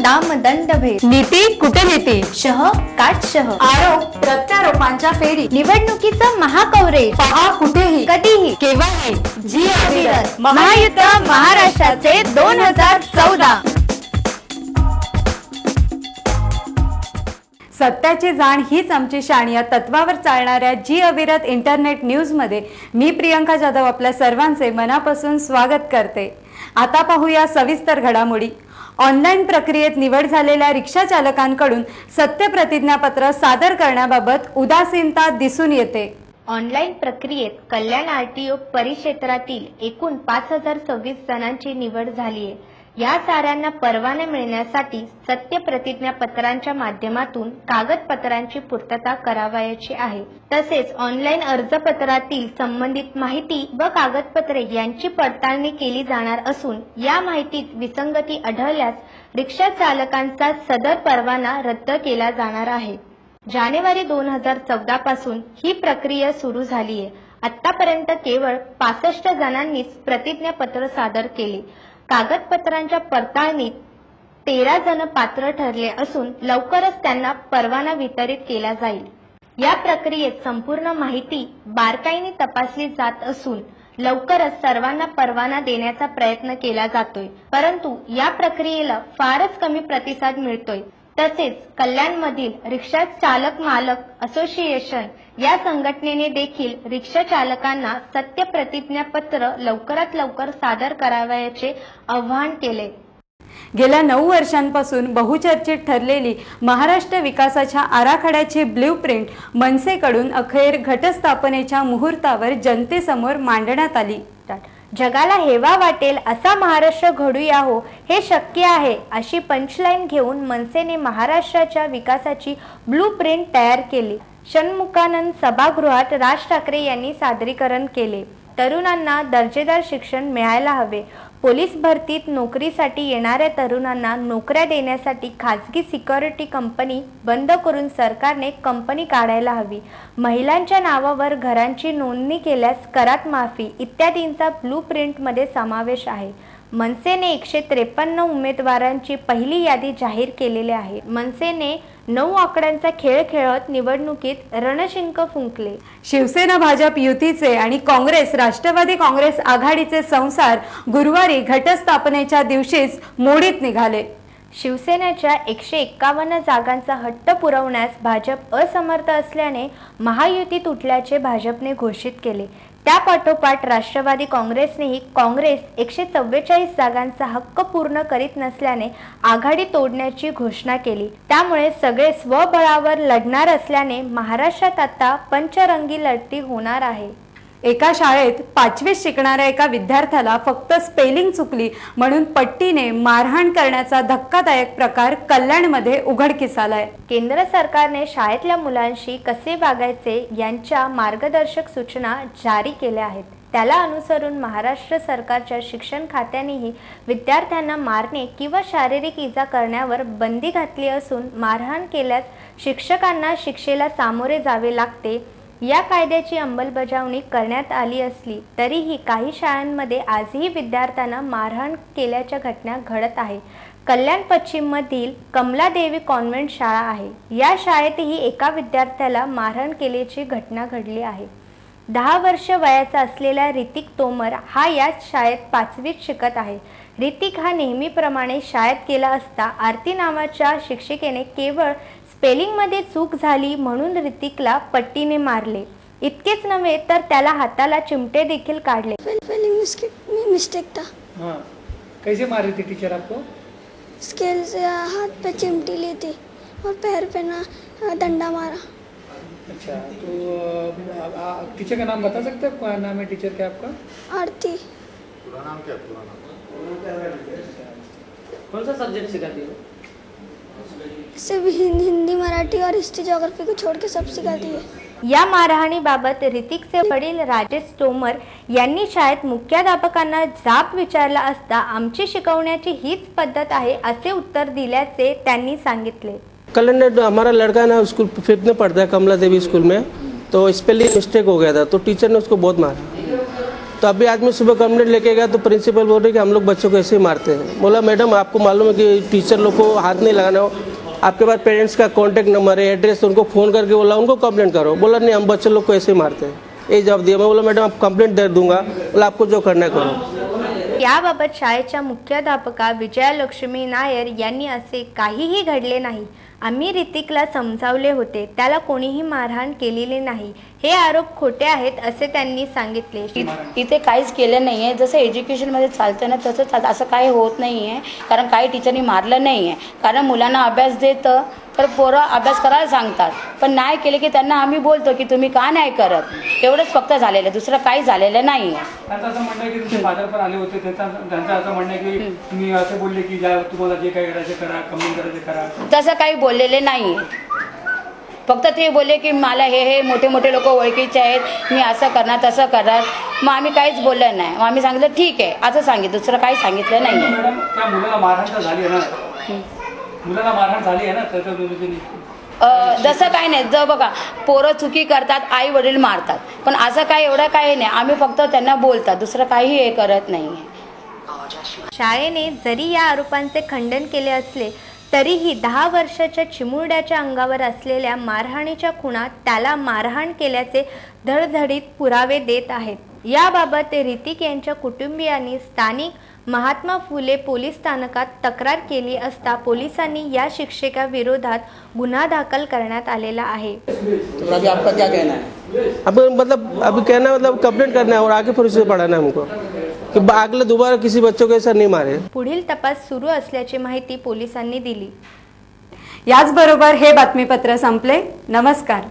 दाम दंड भेद, नीती कुठे नेते, शह काट शह, आरोप प्रत्यारोपांच्या फेरी, निवडणुकीचं महाकवरेज पहा कुठेही कधीही केव्हाही जी अविरत महायुद्ध महाराष्ट्राचे 2014। सत्याची जाण हीच आमची शान या तत्वावर चालणाऱ्या जी अविरत इंटरनेट न्यूज मध्ये मी प्रियंका जाधव आपल्या सर्वांचे मनापासून स्वागत करते। आता पाहूया सविस्तर घडामोडी। ऑनलाईन प्रक्रियेत निवड झालेल्या रिक्षा चालकांकडून सत्य प्रतिज्ञापत्र सादर करण्याबाबत उदासीनता दिसून येते। ऑनलाईन प्रक्रियेत कल्याण आरटीओ परिक्षेत्रातील एकूण 5026 जणांची निवड झाली आहे। या साऱ्यांना परवाना मिळण्यासाठी सत्य प्रतिज्ञापत्रांच्या माध्यमातून कागदपत्रांची पूर्तता करावयाची आहे। तसेच ऑनलाईन अर्जपत्रातील संबंधित माहिती व कागदपत्रे यांची पडताळणी केली जाणार असून या माहितीत विसंगती आढळल्यास रिक्षा चालकांचा सदर परवाना रद्द केला जाणार आहे। जानेवारी 2014 पासून ही प्रक्रिया सुरू झाली आहे। आतापर्यंत केवळ 65 जणांनीच प्रतिज्ञापत्र सादर केले। कागदपत्रांच्या पडताळणीत 13 जण पात्र ठरले असून लवकरच त्यांना परवाना वितरित केला जाईल। या प्रक्रियेत संपूर्ण माहिती बारकाईने तपासली जात असून लवकरच सर्वांना परवाना देण्याचा प्रयत्न केला जातोय, परंतु या प्रक्रियेला फारच कमी प्रतिसाद मिळतोय। तसेच कल्याणमधील रिक्षा चालक मालक असोसिएशन या संघटनेने देखील रिक्षा चालकांना सत्य प्रतिज्ञापत्र लवकरात लवकर सादर करावयाचे आवाहन केले। गेल्या 9 वर्षांपासून बहुचर्चित ठरलेली महाराष्ट्र विकासाच्या आराखड्याची ब्ल्यूप्रिंट मनसेकडून अखेर घटस्थापनेच्या मुहूर्तावर जनतेसमोर मांडण्यात आली। जगाला हेवा वाटेल असा महाराष्ट्र घडूया हो, हे शक्य आहे अशी पंचलाईन घेऊन मनसेने महाराष्ट्राच्या विकासाची ब्लूप्रिंट तयार केली। षण्मुखानंद सभागृहात राज ठाकरे यांनी सादरीकरण केले। तरुणांना दर्जेदार शिक्षण मिळायला हवे, पोलीस भरतीत नोकरीसाठी येणाऱ्या तरुणांना नोकऱ्या देण्यासाठी खासगी सिक्युरिटी कंपनी बंद करून सरकारने कंपनी काढायला हवी, महिलांच्या नावावर घरांची नोंदणी केल्यास करात माफी इत्यादींचा ब्लूप्रिंटमध्ये समावेश आहे। मनसेने 153 उमेदवारांची पहिली यादी जाहीर केलेली आहे। मनसेने 9 आकड्यांचा खेळ खेळत निवडणुकीत रणशिंक फुंकले। शिवसेना भाजप युतीचे आणि काँग्रेस राष्ट्रवादी काँग्रेस आघाडीचे संसार गुरुवारी घटस्थापनेच्या दिवशीच मोडीत निघाले। शिवसेनेच्या 151 जागांचा हट्ट पुरवण्यास भाजप असमर्थ असल्याने महायुती तुटल्याचे भाजपने घोषित केले। त्यापाठोपाठ राष्ट्रवादी काँग्रेसनेही काँग्रेस 144 जागांचा हक्क पूर्ण करीत नसल्याने आघाडी तोडण्याची घोषणा केली। त्यामुळे सगळे स्वबळावर लढणार असल्याने महाराष्ट्रात आता पंचरंगी लढती होणार आहे। एका शाळेत 5वीत शिकणाऱ्या एका विद्यार्थ्याला फक्त स्पेलिंग चुकली म्हणून पट्टीने मारहाण करण्याचा धक्कादायक प्रकार कल्याणमध्ये उघडकीस आलाय। केंद्र सरकारने शाळेतल्या मुलांशी कसे वागायचे यांच्या मार्गदर्शक सूचना जारी केल्या आहेत। त्याला अनुसरून महाराष्ट्र सरकारच्या शिक्षण खात्यानेही विद्यार्थ्यांना मारणे किंवा शारीरिक इजा करण्यावर बंदी घातली असून मारहाण केल्यास शिक्षकांना शिक्षेला सामोरे जावे लागते। या कायद्याची अंमलबजावणी करण्यात आली असली तरीही काही शाळांमध्ये आजही विद्यार्थ्यांना मारहाण केल्याच्या घटना घडत आहे। कल्याण पश्चिम मधील कमलादेवी कॉन्व्हेंट शाळा आहे। या शाळेतही एका विद्यार्थ्याला मारहाण केल्याची घटना घडली आहे। 10 वर्ष वयाचा असलेला ऋतिक तोमर हा याच शाळेत 5वीत शिकत आहे। ऋतिक हा नेहमीप्रमाणे शाळेत गेला असता आरती नावाच्या शिक्षिकेने केवळ स्पेलिंग मध्ये चूक झाली म्हणून ऋतिकला पट्टीने मारले। इतकेच नव्हे तर त्याला हाताला चिमटे देखील काढले। स्पेलिंग मिस्टेक था। हाँ, कैसे मारी थी टीचर आपको? स्केल से हाथ पे चिमटी ली थी और पैर पे ना डंडा मारा। अच्छा, तो टीचर का नाम बता सकते हैं? क्या नाम है टीचर का आपका? आरती। पूरा नाम क्या है? पूरा नाम कौन सा सब्जेक्ट सिखाती है? सिर्फ हिंदी मराठी और हिस्ट्री ज्योग्राफी को छोड़ के सब सिखाती है। या मारहाणीबाबत ऋतिकचे वडील राजेश तोमर यांनी शाळेत मुख्याध्यापकांना जाब विचारला असता आमची शिकवण्याची हीच पद्धत आहे असे उत्तर दिल्याचे त्यांनी सांगितले। कल हमारा लड़का ना स्कूल 5th में पढ़ता है कमला देवी स्कूल में, तो स्पेलिंग मिस्टेक हो गया था तो टीचर ने उसको बहुत मारा। तो अभी आज मैं सुबह कंप्लेंट लेके गया तो प्रिंसिपल बोल रहे कि हम लोग बच्चों को ऐसे ही मारते हैं। बोला मैडम आपको मालूम है कि टीचर लोग को हाथ नहीं लगाना हो, आपके पास पेरेंट्स का कॉन्टैक्ट नंबर है, एड्रेस, उनको फ़ोन करके बोला उनको कंप्लेंट करो। बोला नहीं हम बच्चे लोग को ऐसे ही मारते हैं, ये जवाब दिया। मैं बोला मैडम आप कंप्लेंट दे दूंगा, बोला आपको जो करना है करो। याबाबत शाळेच्या मुख्याध्यापका विजयालक्ष्मी नायर यांनी असे काहीही घडले नाही, आम्ही ऋतिकला समजावले होते, त्याला कोणीही मारहाण केलेली नाही, हे आरोप खोटे आहेत असे त्यांनी सांगितले। इथे काहीच केलं नाही आहे, जसं एज्युकेशनमध्ये चालतं ना तसंच असं काही होत नाही आहे, कारण काही टीचरनी मारलं नाही आहे, कारण मुलांना अभ्यास देतं तर पोरं अभ्यास करायला सांगतात, पण नाही केले की त्यांना आम्ही बोलतो की तुम्ही का नाही करत, एवढंच फक्त झालेलं, दुसरं काही झालेलं नाही आहे। त्यांचं असं म्हणणं आहे की तुमचे फादर पण आले होते, त्यांचं असं म्हणणं आहे की तुम्ही असं बोलले की ज्या तुम्हाला जे काही करायचं करा, कंप्लेंट करायचं करा, तसं काही बोललेले नाही आहे, फक्त ते बोलले की मला हे मोठे मोठे लोक ओळखीचे आहेत, मी असं करणार तसं करणार, मग आम्ही काहीच बोललं नाही, मग आम्ही सांगितलं ठीक आहे असं सांगितलं, दुसरं काही सांगितलं नाही आहे। मॅडम त्या मुलाला मारहाण तर झाली आहे ना, मुलाला मारहाण झाली आहे ना, तर जसं काही नाही, जर बघा पोरं चुकी करतात, आई वडील मारतात, पण असं काही एवढं काही नाही, आम्ही फक्त त्यांना बोलतात, दुसरं काही हे करत नाही आहे। शाळेने जरी या आरोपांचे खंडन केले असले तरीही 10 वर्षाच्या चिमुरड्याच्या अंगावर असलेल्या मारहाणीच्या खुणा त्याला मारहाण केल्याचे धडधडीत पुरावे देत आहेत। याबाबत ऋतिक यांच्या कुटुंबियांनी स्थानिक महात्मा फुले पोलीस स्थानकात तक्रार केली असता पोलिसांनी या शिक्षकाविरोधात गुन्हा दाखल करण्यात आलेला आहे। तो अभी आपका क्या कहना है? अब मतलब अभी कहना मतलब कंप्लेंट करना है और आगे फिर उसे पढ़ाना है हमको कि अगले दोबारा किसी बच्चों को ऐसा नहीं मारे। पुढील तपास सुरू असल्याची माहिती पोलिसांनी दिली। याचबरोबर हे बातमीपत्र संपले। नमस्कार।